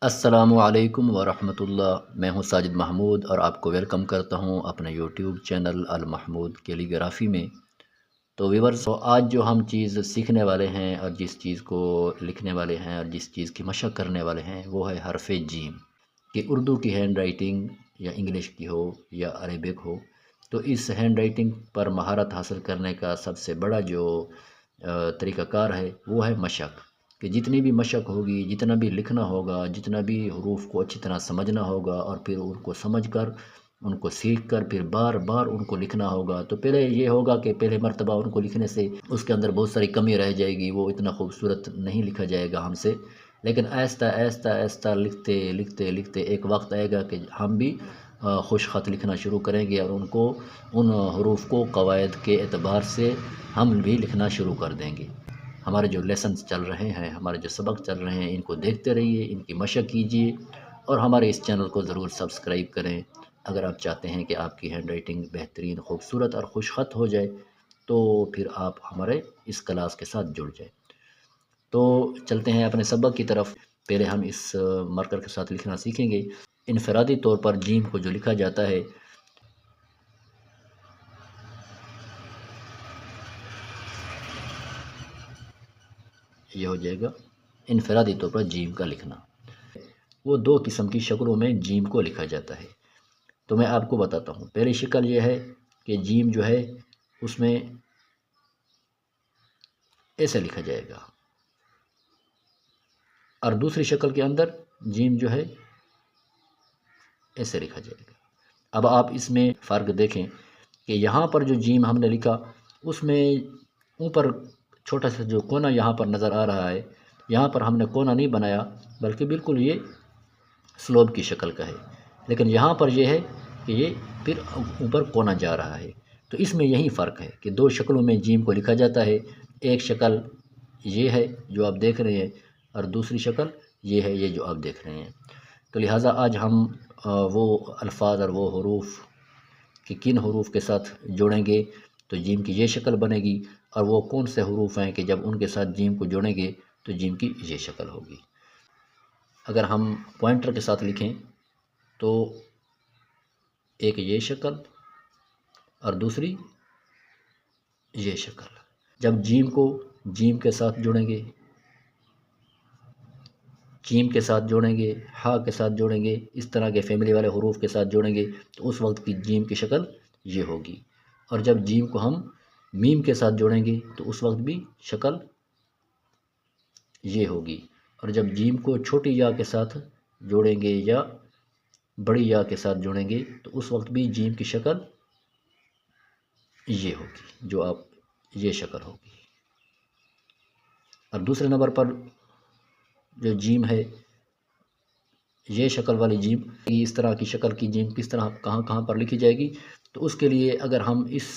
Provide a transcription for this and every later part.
السلام علیکم ورحمۃ اللہ، میں ہوں ساجد محمود اور آپ کو ویلکم کرتا ہوں اپنے یوٹیوب چینل المحمود کیلی گرافی میں۔ تو ویورز، آج جو ہم چیز سیکھنے والے ہیں اور جس چیز کو لکھنے والے ہیں اور جس چیز کی مشق کرنے والے ہیں وہ ہے حرف جیم، کہ اردو کی ہینڈ رائٹنگ یا انگلش کی ہو یا عربک ہو، تو اس ہینڈ رائٹنگ پر مہارت حاصل کرنے کا سب سے بڑا جو طریقہ کار ہے وہ ہے مشق، کہ جتنی بھی مشق ہوگی، جتنا بھی لکھنا ہوگا، جتنا بھی حروف کو اچھی طرح سمجھنا ہوگا اور پھر ان کو سمجھ کر ان کو سیکھ کر پھر بار بار ان کو لکھنا ہوگا، تو پہلے یہ ہوگا کہ پہلے مرتبہ ان کو لکھنے سے اس کے اندر بہت ساری کمی رہ جائے گی، وہ اتنا خوبصورت نہیں لکھا جائے گا ہم سے، لیکن آہستہ آہستہ آہستہ لکھتے لکھتے لکھتے ایک وقت آئے گا کہ ہم بھی خوش خط لکھنا شروع کریں گے اور ان حروف کو قواعد کے اعتبار سے ہم بھی لکھنا شروع کر دیں گے۔ ہمارے جو لیسنز چل رہے ہیں، ہمارے جو سبق چل رہے ہیں، ان کو دیکھتے رہیے، ان کی مشق کیجیے اور ہمارے اس چینل کو ضرور سبسکرائب کریں۔ اگر آپ چاہتے ہیں کہ آپ کی ہینڈ رائٹنگ بہترین، خوبصورت اور خوش خط ہو جائے تو پھر آپ ہمارے اس کلاس کے ساتھ جڑ جائیں۔ تو چلتے ہیں اپنے سبق کی طرف۔ پہلے ہم اس مارکر کے ساتھ لکھنا سیکھیں گے۔ انفرادی طور پر جیم کو جو لکھا جاتا ہے، یہ ہو جائے گا انفرادی طور پر جیم کا لکھنا۔ وہ دو قسم کی شکلوں میں جیم کو لکھا جاتا ہے، تو میں آپ کو بتاتا ہوں۔ پہلی شکل یہ ہے کہ جیم جو ہے اس میں ایسے لکھا جائے گا، اور دوسری شکل کے اندر جیم جو ہے ایسے لکھا جائے گا۔ اب آپ اس میں فرق دیکھیں کہ یہاں پر جو جیم ہم نے لکھا، اس میں اوپر چھوٹا سا جو کونا یہاں پر نظر آ رہا ہے، یہاں پر ہم نے کونا نہیں بنایا، بلکہ بالکل یہ سلوب کی شکل کا ہے، لیکن یہاں پر یہ ہے کہ یہ پھر اوپر کونا جا رہا ہے۔ تو اس میں یہی فرق ہے کہ دو شکلوں میں جیم کو لکھا جاتا ہے۔ ایک شکل یہ ہے جو آپ دیکھ رہے ہیں، اور دوسری شکل یہ ہے، یہ جو آپ دیکھ رہے ہیں۔ تو لہٰذا آج ہم وہ الفاظ اور وہ حروف کہ کن حروف کے ساتھ جوڑیں گے تو جیم کی یہ شکل بنے گی، اور وہ کون سے حروف ہیں کہ جب ان کے ساتھ جیم کو جوڑیں گے تو جیم کی یہ شکل ہوگی۔ اگر ہم پوائنٹر کے ساتھ لکھیں تو ایک یہ شکل اور دوسری یہ شکل۔ جب جیم کو جیم کے ساتھ جوڑیں گے، جیم کے ساتھ جوڑیں گے، ہا کے ساتھ جوڑیں گے، اس طرح کے فیملی والے حروف کے ساتھ جوڑیں گے تو اس وقت کی جیم کی شکل یہ ہوگی، اور جب جیم کو ہم میم کے ساتھ جوڑیں گے تو اس وقت بھی شکل یہ ہوگی، اور جب جیم کو چھوٹی یا کے ساتھ جوڑیں گے یا بڑی یا کے ساتھ جوڑیں گے تو اس وقت بھی جیم کی شکل یہ ہوگی، جو آپ یہ شکل ہوگی۔ اور دوسرے نمبر پر جو جیم ہے، یہ شکل والی جیم، اس طرح کی شکل کی جیم کس طرح کہاں کہاں پر لکھی جائے گی، تو اس کے لیے اگر ہم اس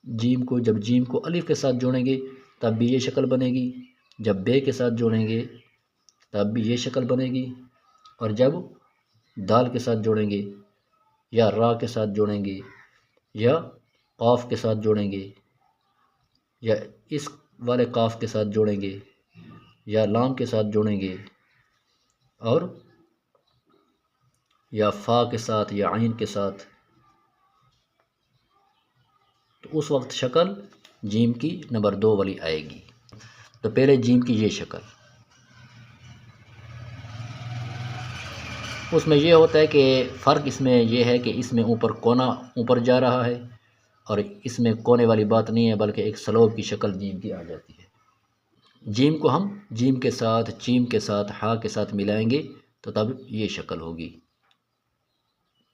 جیم کو، جب جیم کو الف کے ساتھ جوڑیں گے تب بھی یہ شکل بنے گی، جب بے کے ساتھ جوڑیں گے تب بھی یہ شکل بنے گی، اور جب دال کے ساتھ جوڑیں گے یا را کے ساتھ جوڑیں گے یا قاف کے ساتھ جوڑیں گے یا اس والے قاف کے ساتھ جوڑیں گے یا لام کے ساتھ جوڑیں گے اور یا فا کے ساتھ یا عین کے ساتھ، تو اس وقت شکل جیم کی نمبر 2 والی آئے گی۔ تو پہلے جیم کی یہ شکل، اس میں یہ ہوتا ہے کہ فرق اس میں یہ ہے کہ اس میں اوپر کونا اوپر جا رہا ہے، اور اس میں کونے والی بات نہیں ہے، بلکہ ایک سلوب کی شکل جیم کی آ جاتی ہے۔ جیم کو ہم جیم کے ساتھ، چیم کے ساتھ، ہا کے ساتھ ملائیں گے تو تب یہ شکل ہوگی۔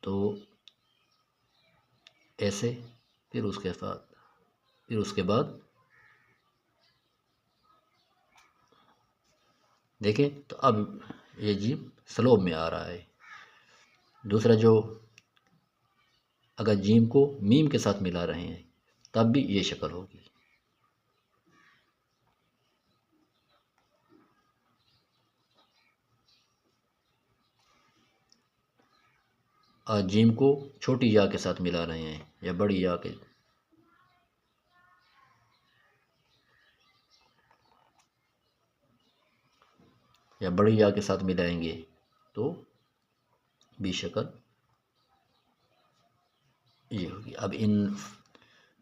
تو ایسے، پھر اس کے بعد دیکھیں تو اب یہ جیم سلوب میں آ رہا ہے۔ دوسرا جو اگر جیم کو میم کے ساتھ ملا رہے ہیں تب بھی یہ شکل ہوگی۔ اور جیم کو چھوٹی یا کے ساتھ ملا رہے ہیں یا بڑی یا کے، یا بڑی یا کے ساتھ ملائیں گے تو بی شکل یہ ہوگی۔ اب ان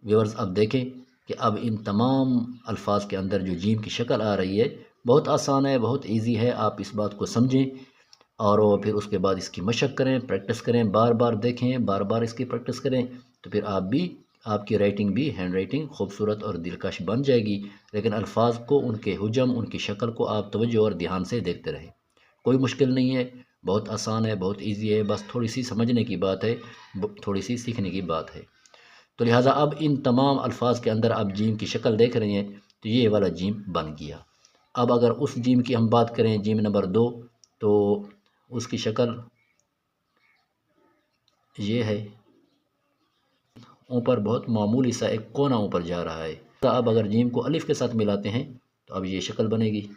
ویورز اب دیکھیں کہ اب ان تمام الفاظ کے اندر جو جیم کی شکل آ رہی ہے بہت آسان ہے، بہت ایزی ہے، آپ اس بات کو سمجھیں اور پھر اس کے بعد اس کی مشق کریں، پریکٹس کریں، بار بار دیکھیں، بار بار اس کی پریکٹس کریں، تو پھر آپ کی رائٹنگ بھی ہینڈ رائٹنگ خوبصورت اور دلکش بن جائے گی۔ لیکن الفاظ کو، ان کے حجم، ان کی شکل کو آپ توجہ اور دھیان سے دیکھتے رہیں۔ کوئی مشکل نہیں ہے، بہت آسان ہے، بہت ایزی ہے، بس تھوڑی سی سمجھنے کی بات ہے، تھوڑی سی سیکھنے کی بات ہے۔ تو لہٰذا اب ان تمام الفاظ کے اندر آپ جیم کی شکل دیکھ رہے ہیں، تو یہ والا جیم بن گیا۔ اب اگر اس جیم کی ہم بات کریں، جیم نمبر 2، تو اس کی شکل یہ ہے، اوپر بہت معمولی سا ایک کونا اوپر جا رہا ہے۔ اب اگر جیم کو الف کے ساتھ ملاتے ہیں تو اب یہ شکل بنے گی۔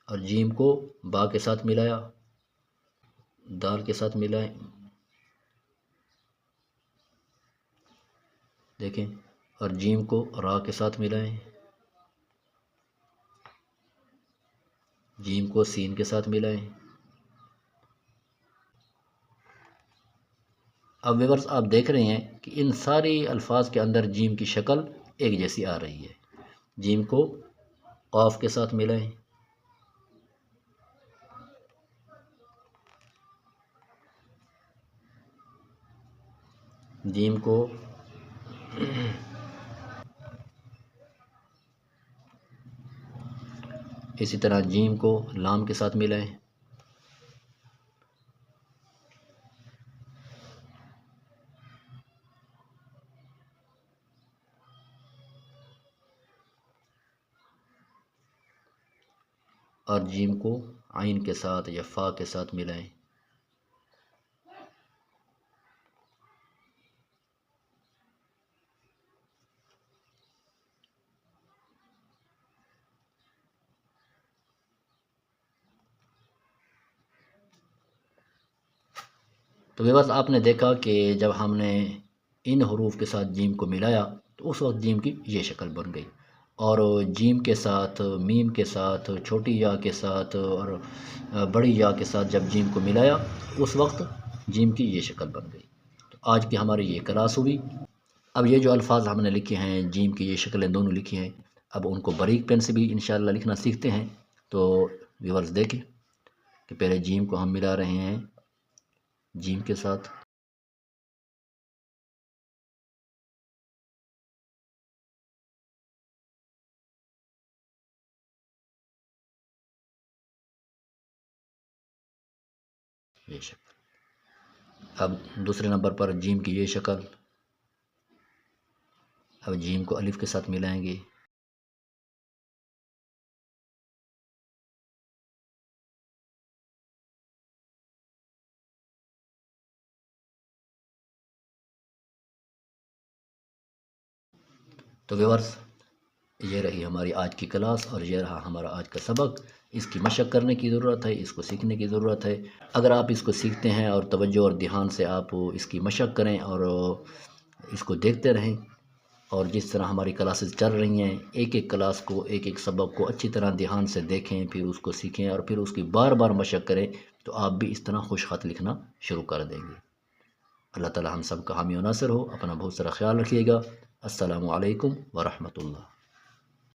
اور جیم کو با کے ساتھ ملایا، دال کے ساتھ ملائیں، دیکھیں، اور جیم کو را کے ساتھ ملائیں، جیم کو سین کے ساتھ ملائیں۔ اب ویورز آپ دیکھ رہے ہیں کہ ان ساری الفاظ کے اندر جیم کی شکل ایک جیسی آ رہی ہے۔ جیم کو قاف کے ساتھ ملائیں، جیم کو اسی طرح جیم کو لام کے ساتھ ملائیں، اور جیم کو عین کے ساتھ یا فا کے ساتھ ملائیں۔ تو ویورز آپ نے دیکھا کہ جب ہم نے ان حروف کے ساتھ جیم کو ملایا تو اس وقت جیم کی یہ شکل بن گئی، اور جیم کے ساتھ، میم کے ساتھ، چھوٹی یا کے ساتھ اور بڑی یا کے ساتھ جب جیم کو ملایا اس وقت جیم کی یہ شکل بن گئی۔ تو آج کی ہماری یہ کلاس ہوئی۔ اب یہ جو الفاظ ہم نے لکھے ہیں، جیم کی یہ شکلیں دونوں لکھی ہیں، اب ان کو باریک پین سے بھی انشاءاللہ لکھنا سیکھتے ہیں۔ تو ویورز دیکھیں کہ پہلے جیم کو ہم ملا رہے ہیں جیم کے ساتھ، یہ شکل۔ اب دوسرے نمبر پر جیم کی یہ شکل، اب جیم کو الف کے ساتھ ملائیں گے، تو ویورز یہ رہی ہماری آج کی کلاس اور یہ رہا ہمارا آج کا سبق۔ اس کی مشق کرنے کی ضرورت ہے، اس کو سیکھنے کی ضرورت ہے۔ اگر آپ اس کو سیکھتے ہیں اور توجہ اور دھیان سے آپ اس کی مشق کریں اور اس کو دیکھتے رہیں، اور جس طرح ہماری کلاسز چل رہی ہیں، ایک ایک کلاس کو، ایک ایک سبق کو اچھی طرح دھیان سے دیکھیں، پھر اس کو سیکھیں اور پھر اس کی بار بار مشق کریں، تو آپ بھی اس طرح خوش خط لکھنا شروع کر دیں گے۔ اللہ تعالی ہم سب کا حامی و ناصر ہو۔ اپنا بہت سارا خیال رکھیے گا۔ السلام علیکم ورحمۃ اللہ۔